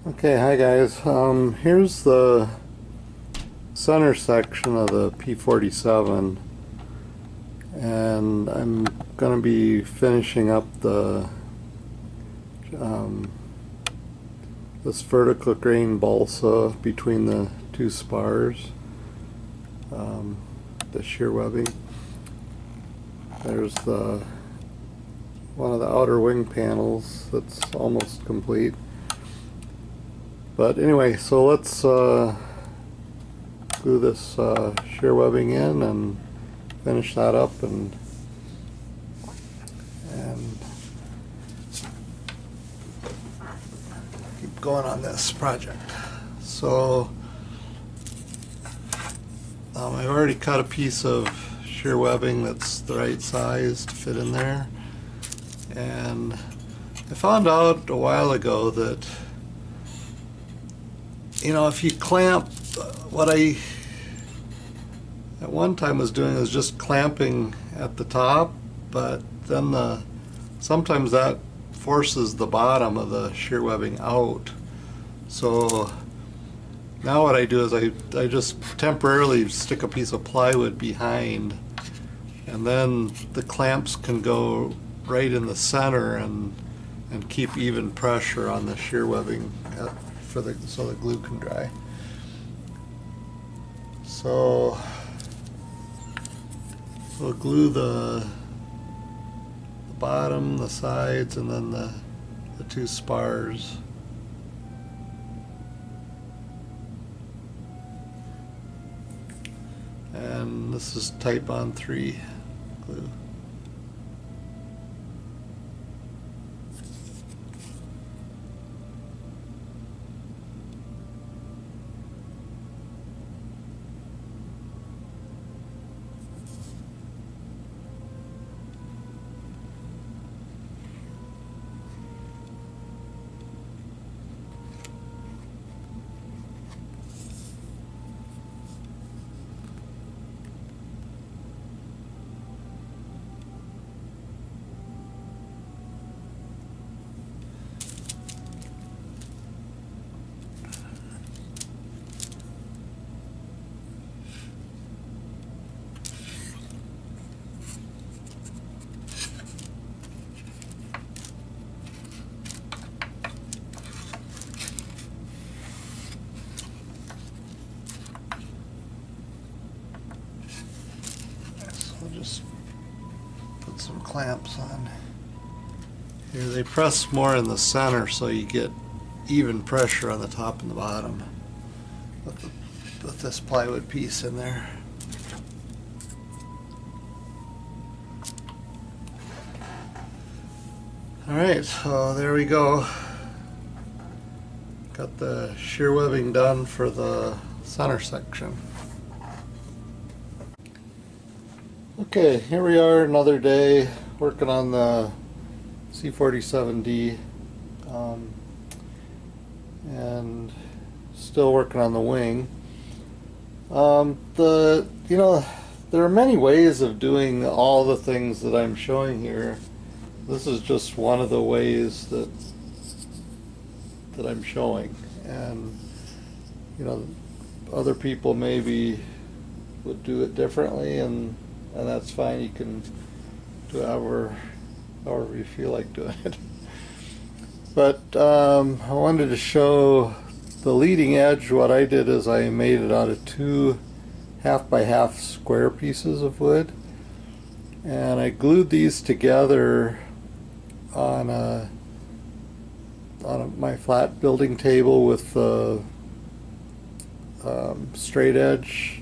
Okay, hi guys. Here's the center section of the P47, and I'm going to be finishing up the this vertical grain balsa between the two spars, the shear webbing. There's one of the outer wing panels that's almost complete. But anyway, so let's glue this shear webbing in and finish that up and keep going on this project. So I've already cut a piece of shear webbing that's the right size to fit in there, and I found out a while ago that if you clamp, what I at one time was doing is just clamping at the top, but then sometimes that forces the bottom of the shear webbing out. So now what I do is I just temporarily stick a piece of plywood behind, and then the clamps can go right in the center and keep even pressure on the shear webbing so the glue can dry. So we'll glue the bottom, the sides, and then the two spars. And this is type on 3 glue. I'll just put some clamps on here. They press more in the center so you get even pressure on the top and the bottom with this plywood piece in there. Alright, so there we go. Got the shear webbing done for the center section. Okay, here we are, another day working on the C47D, and still working on the wing. There are many ways of doing all the things that I'm showing here. This is just one of the ways that I'm showing, and other people maybe would do it differently, and that's fine. You can do it however you feel like doing it. But I wanted to show the leading edge. What I did is I made it out of 2 half-by-half square pieces of wood, and I glued these together on my flat building table with the straight edge,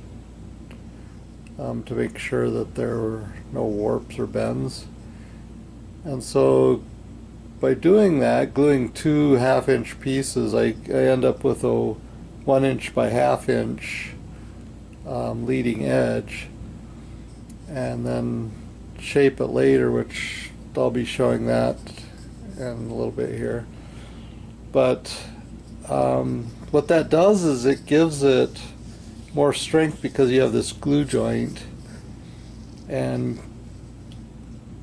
to make sure that there were no warps or bends. And so by doing that, gluing 2 half-inch pieces, I end up with a 1 inch by half-inch leading edge, and then shape it later, which I'll be showing that in a little bit here. But what that does is it gives it more strength because you have this glue joint, and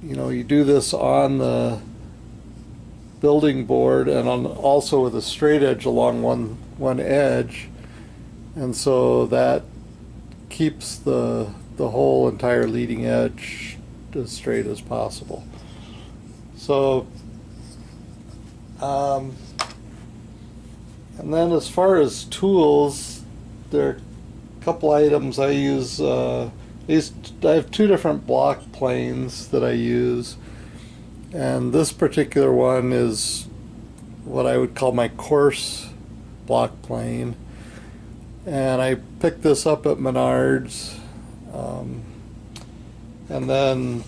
you do this on the building board, and also with a straight edge along one edge, and so that keeps the whole entire leading edge as straight as possible. So and then as far as tools, there are a couple items I use. I have two different block planes that I use, and this particular one is what I would call my coarse block plane, and I picked this up at Menards. And then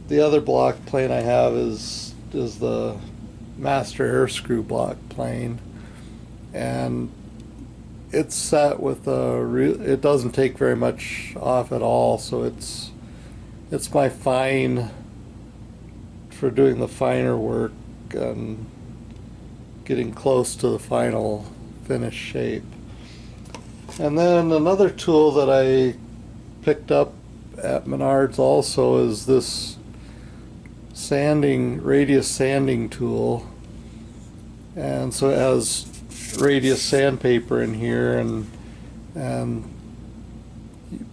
the other block plane I have is the master air screw block plane, and it's set with it doesn't take very much off at all, so it's my fine for doing the finer work and getting close to the final finished shape. And then another tool that I picked up at Menards also is this radius sanding tool, and so it has radius sandpaper in here, and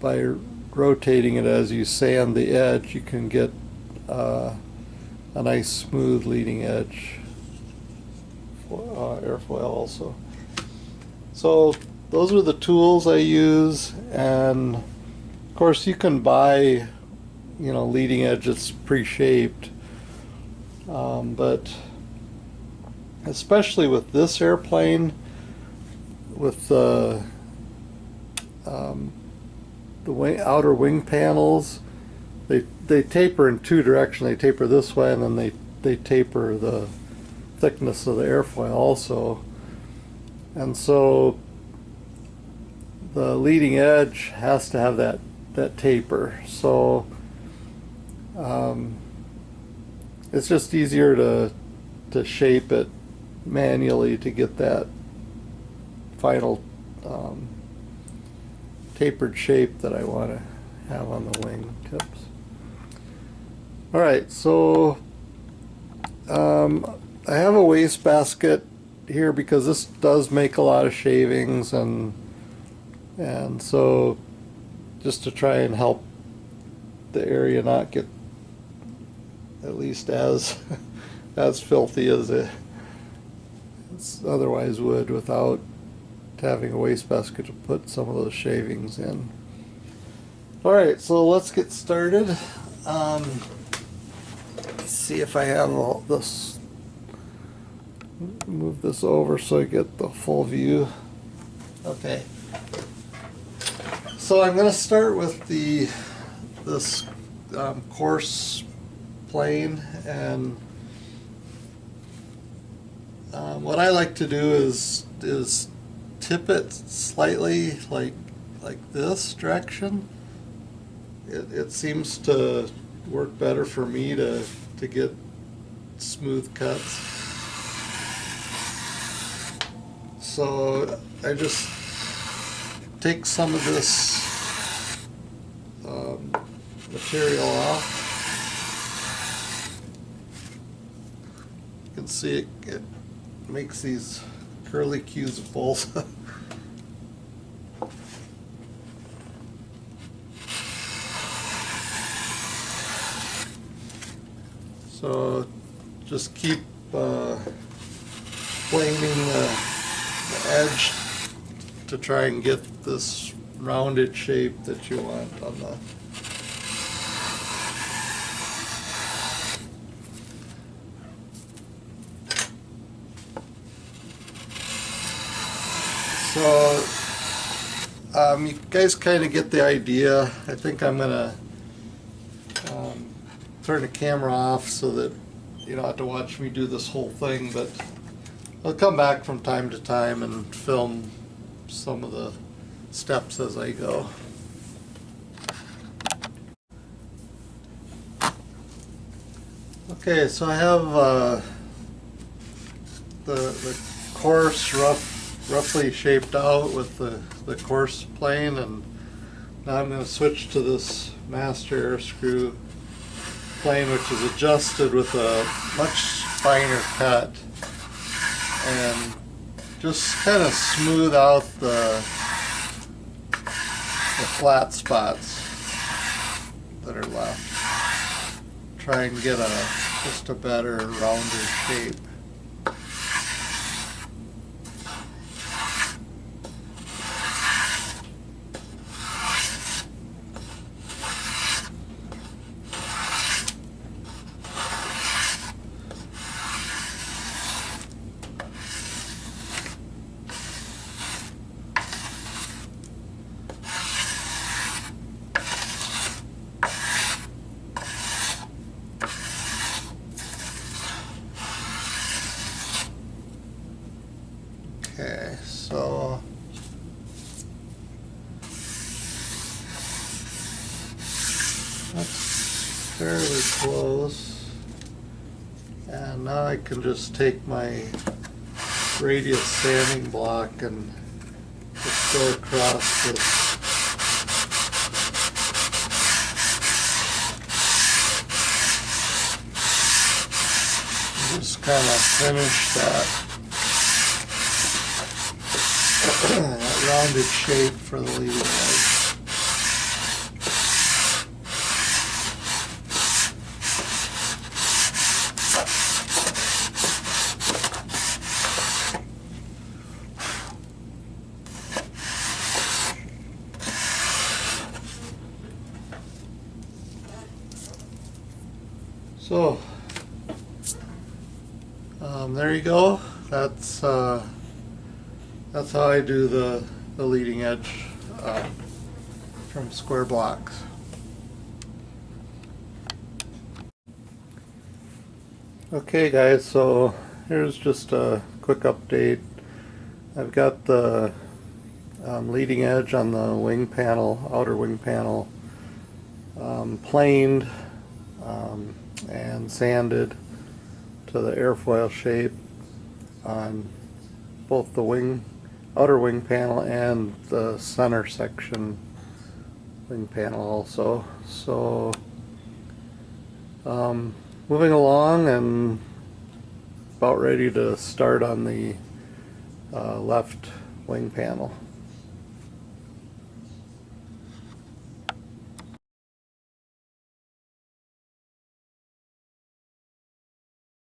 by rotating it as you sand the edge, you can get a nice smooth leading edge airfoil also. So those are the tools I use, and of course you can buy leading edge that's pre-shaped, but especially with this airplane, with the outer wing panels, they taper in two directions. They taper this way, and then they taper the thickness of the airfoil also, and so the leading edge has to have that taper. So it's just easier to shape it manually to get that final tapered shape that I want to have on the wing tips. Alright, so I have a wastebasket here because this does make a lot of shavings, and so just to try and help the area not get at least as filthy as it otherwise would without having a wastebasket to put some of those shavings in. Alright, so let's get started. Let's see if I have all this. Move this over so I get the full view. Okay. So I'm going to start with this coarse plane, and what I like to do is tip it slightly like this direction. It seems to work better for me to get smooth cuts. So I just take some of this material off. You can see it makes these curly cuticles. So just keep planing the edge to try and get this rounded shape that you want on the you guys kind of get the idea. I think I'm gonna turn the camera off so that you don't have to watch me do this whole thing, but I'll come back from time to time and film some of the steps as I go. Okay, so I have the coarse roughly shaped out with the coarse plane, and now I'm going to switch to this master air screw plane, which is adjusted with a much finer cut and just kind of smooth out the flat spots that are left. Try and get just a better, rounder shape. Okay, so that's fairly close, and now I can just take my radius sanding block and just go across this. Just kind of finish that rounded shape for the leading edge. So there you go. That's how I do the leading edge from square blocks. Okay guys, so here's just a quick update. I've got the leading edge on the wing panel, outer wing panel, planed and sanded to the airfoil shape on both the outer wing panel and the center section wing panel also. So moving along and about ready to start on the left wing panel.